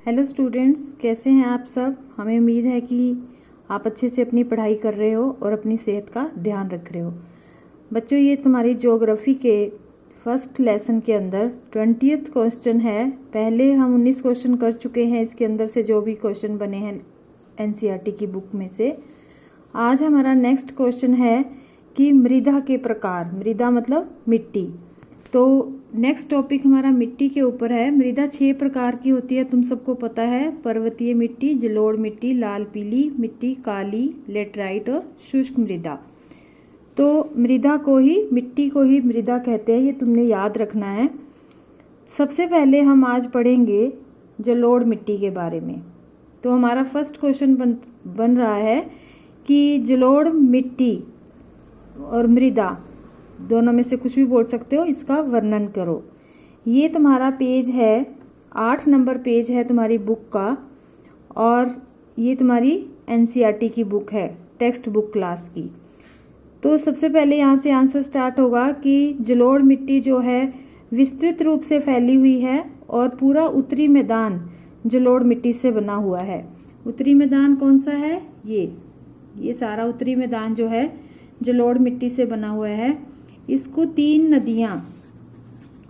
Hello students, कैसे हैं आप सब। हमें उम्मीद है कि आप अच्छे से अपनी पढ़ाई कर रहे हो और अपनी सेहत का ध्यान रख रहे हो। बच्चों, ये तुम्हारी ज्योग्राफी के फर्स्ट लेसन के अंदर 20th क्वेश्चन है। पहले हम 19 क्वेश्चन कर चुके हैं इसके अंदर से, जो भी क्वेश्चन बने हैं एनसीईआरटी की बुक में से। आज हमारा नेक्स्ट क्वेश्चन है कि मृदा के प्रकार। मृदा मतलब मिट्टी। तो नेक्स्ट टॉपिक हमारा मिट्टी के ऊपर है। मृदा 6 प्रकार की होती है, तुम सबको पता है। पर्वतीय मिट्टी, जलोढ़ मिट्टी, लाल पीली मिट्टी, काली, लेटराइट और शुष्क मृदा। तो मृदा को ही, मिट्टी को ही मृदा कहते हैं, ये तुमने याद रखना है। सबसे पहले हम आज पढ़ेंगे जलोढ़ मिट्टी के बारे में। तो हमारा फर्स्ट क्वेश्चन बन रहा है कि जलोढ़ मिट्टी और मृदा दोनों में से कुछ भी बोल सकते हो, इसका वर्णन करो। ये तुम्हारा पेज है 8 नंबर पेज है तुम्हारी बुक का, और ये तुम्हारी एनसीईआरटी की बुक है, टेक्स्ट बुक क्लास की। तो सबसे पहले यहाँ से आंसर स्टार्ट होगा कि जलोढ़ मिट्टी जो है विस्तृत रूप से फैली हुई है और पूरा उत्तरी मैदान जलोढ़ मिट्टी से बना हुआ है। उत्तरी मैदान कौन सा है? ये सारा उत्तरी मैदान जो है जलोढ़ मिट्टी से बना हुआ है। इसको 3 नदियाँ,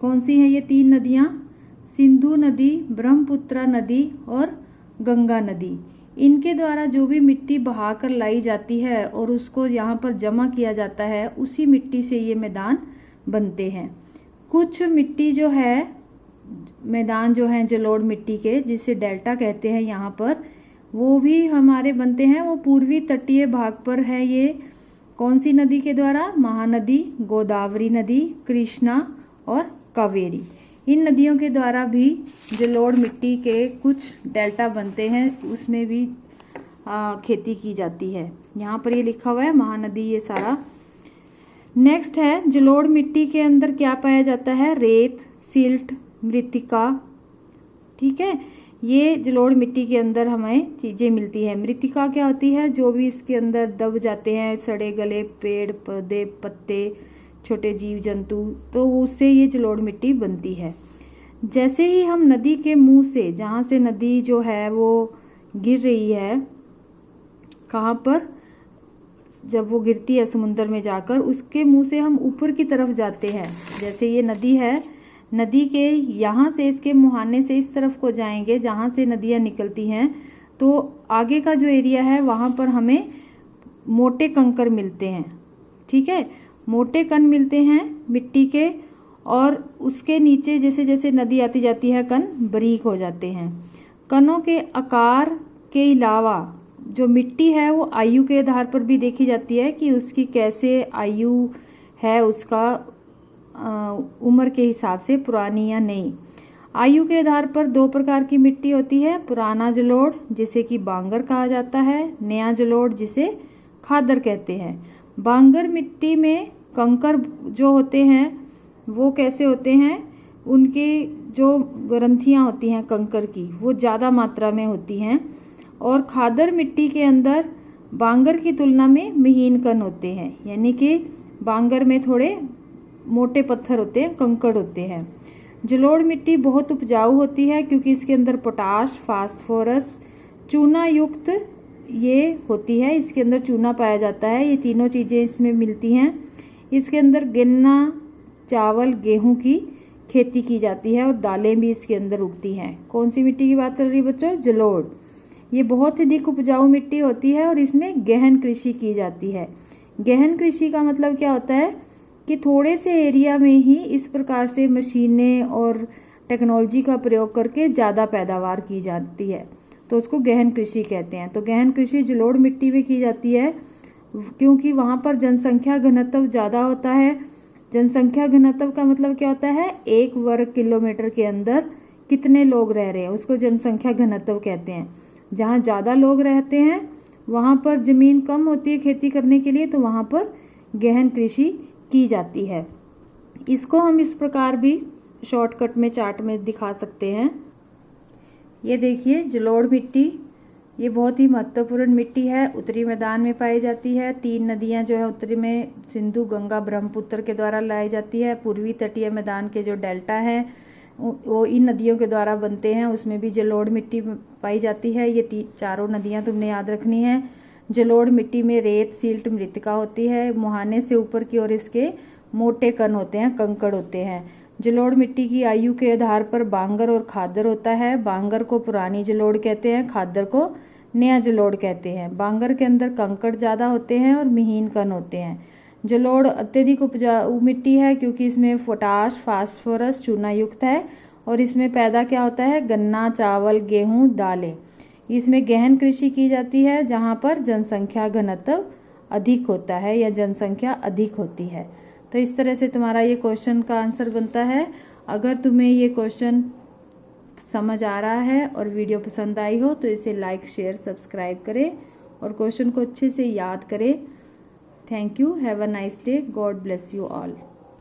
कौन सी हैं ये 3 नदियाँ? सिंधु नदी, ब्रह्मपुत्र नदी और गंगा नदी। इनके द्वारा जो भी मिट्टी बहाकर लाई जाती है और उसको यहाँ पर जमा किया जाता है, उसी मिट्टी से ये मैदान बनते हैं। कुछ मिट्टी जो है, मैदान जो हैं जलोढ़ मिट्टी के, जिसे डेल्टा कहते हैं यहाँ पर, वो भी हमारे बनते हैं। वो पूर्वी तटीय भाग पर है। ये कौन सी नदी के द्वारा? महानदी, गोदावरी नदी, कृष्णा और कावेरी। इन नदियों के द्वारा भी जलोढ़ मिट्टी के कुछ डेल्टा बनते हैं, उसमें भी खेती की जाती है। यहाँ पर ये लिखा हुआ है महानदी, ये सारा। नेक्स्ट है जलोढ़ मिट्टी के अंदर क्या पाया जाता है? रेत, सिल्ट, मृत्तिका। ठीक है, ये जलोढ़ मिट्टी के अंदर हमें चीज़ें मिलती हैं। मृत्तिका क्या होती है? जो भी इसके अंदर दब जाते हैं, सड़े गले पेड़ पौधे, पत्ते, छोटे जीव जंतु, तो उससे ये जलोढ़ मिट्टी बनती है। जैसे ही हम नदी के मुंह से, जहाँ से नदी जो है वो गिर रही है, कहाँ पर? जब वो गिरती है समुद्र में जाकर, उसके मुंह से हम ऊपर की तरफ जाते हैं। जैसे ये नदी है, नदी के यहाँ से, इसके मुहाने से इस तरफ को जाएंगे जहाँ से नदियाँ निकलती हैं, तो आगे का जो एरिया है वहाँ पर हमें मोटे कंकर मिलते हैं। ठीक है, मोटे कण मिलते हैं मिट्टी के, और उसके नीचे जैसे जैसे नदी आती जाती है, कण बारीक हो जाते हैं। कणों के आकार के अलावा जो मिट्टी है वो आयु के आधार पर भी देखी जाती है कि उसकी कैसे आयु है, उसका उम्र के हिसाब से, पुरानी या नई। आयु के आधार पर 2 प्रकार की मिट्टी होती है। पुराना जलोढ़, जिसे कि बांगर कहा जाता है, नया जलोढ़ जिसे खादर कहते हैं। बांगर मिट्टी में कंकर जो होते हैं वो कैसे होते हैं? उनकी जो ग्रंथियां होती हैं कंकर की, वो ज़्यादा मात्रा में होती हैं। और खादर मिट्टी के अंदर बांगर की तुलना में महीन कण होते हैं, यानी कि बांगर में थोड़े मोटे पत्थर होते हैं, कंकड़ होते हैं। जलोढ़ मिट्टी बहुत उपजाऊ होती है क्योंकि इसके अंदर पोटाश, फास्फोरस, चूना युक्त ये होती है। इसके अंदर चूना पाया जाता है, ये तीनों चीज़ें इसमें मिलती हैं। इसके अंदर गन्ना, चावल, गेहूं की खेती की जाती है और दालें भी इसके अंदर उगती हैं। कौन सी मिट्टी की बात चल रही है बच्चों? जलोढ़। ये बहुत अधिक उपजाऊ मिट्टी होती है और इसमें गहन कृषि की जाती है। गहन कृषि का मतलब क्या होता है कि थोड़े से एरिया में ही इस प्रकार से मशीनें और टेक्नोलॉजी का प्रयोग करके ज़्यादा पैदावार की जाती है, तो उसको गहन कृषि कहते हैं। तो गहन कृषि जलोढ़ मिट्टी में की जाती है क्योंकि वहाँ पर जनसंख्या घनत्व ज़्यादा होता है। जनसंख्या घनत्व का मतलब क्या होता है? 1 वर्ग किलोमीटर के अंदर कितने लोग रह रहे हैं, उसको जनसंख्या घनत्व कहते हैं। जहाँ ज़्यादा लोग रहते हैं वहाँ पर ज़मीन कम होती है खेती करने के लिए, तो वहाँ पर गहन कृषि की जाती है। इसको हम इस प्रकार भी शॉर्टकट में चार्ट में दिखा सकते हैं। ये देखिए जलोढ़ मिट्टी, ये बहुत ही महत्वपूर्ण मिट्टी है, उत्तरी मैदान में पाई जाती है। 3 नदियां जो है उत्तरी में, सिंधु, गंगा, ब्रह्मपुत्र के द्वारा लाई जाती है। पूर्वी तटीय मैदान के जो डेल्टा हैं वो इन नदियों के द्वारा बनते हैं। उसमें भी जलोढ़ मिट्टी पाई जाती है। ये चारों नदियाँ तुमने याद रखनी है। जलोढ़ मिट्टी में रेत, सिल्ट, मृतिका होती है। मुहाने से ऊपर की ओर इसके मोटे कण होते हैं, कंकड़ होते हैं। जलोढ़ मिट्टी की आयु के आधार पर बांगर और खादर होता है। बांगर को पुरानी जलोढ़ कहते हैं, खादर को नया जलोढ़ कहते हैं। बांगर के अंदर कंकड़ ज़्यादा होते हैं और महीन कण होते हैं। जलोढ़ अत्यधिक उपजाऊ मिट्टी है क्योंकि इसमें पोटाश, फास्फोरस, चूना युक्त है और इसमें पैदा क्या होता है, गन्ना, चावल, गेहूं, दालें। इसमें गहन कृषि की जाती है जहां पर जनसंख्या घनत्व अधिक होता है या जनसंख्या अधिक होती है। तो इस तरह से तुम्हारा ये क्वेश्चन का आंसर बनता है। अगर तुम्हें ये क्वेश्चन समझ आ रहा है और वीडियो पसंद आई हो तो इसे लाइक, शेयर, सब्सक्राइब करें और क्वेश्चन को अच्छे से याद करें। Thank you. Have a nice day. God bless you all.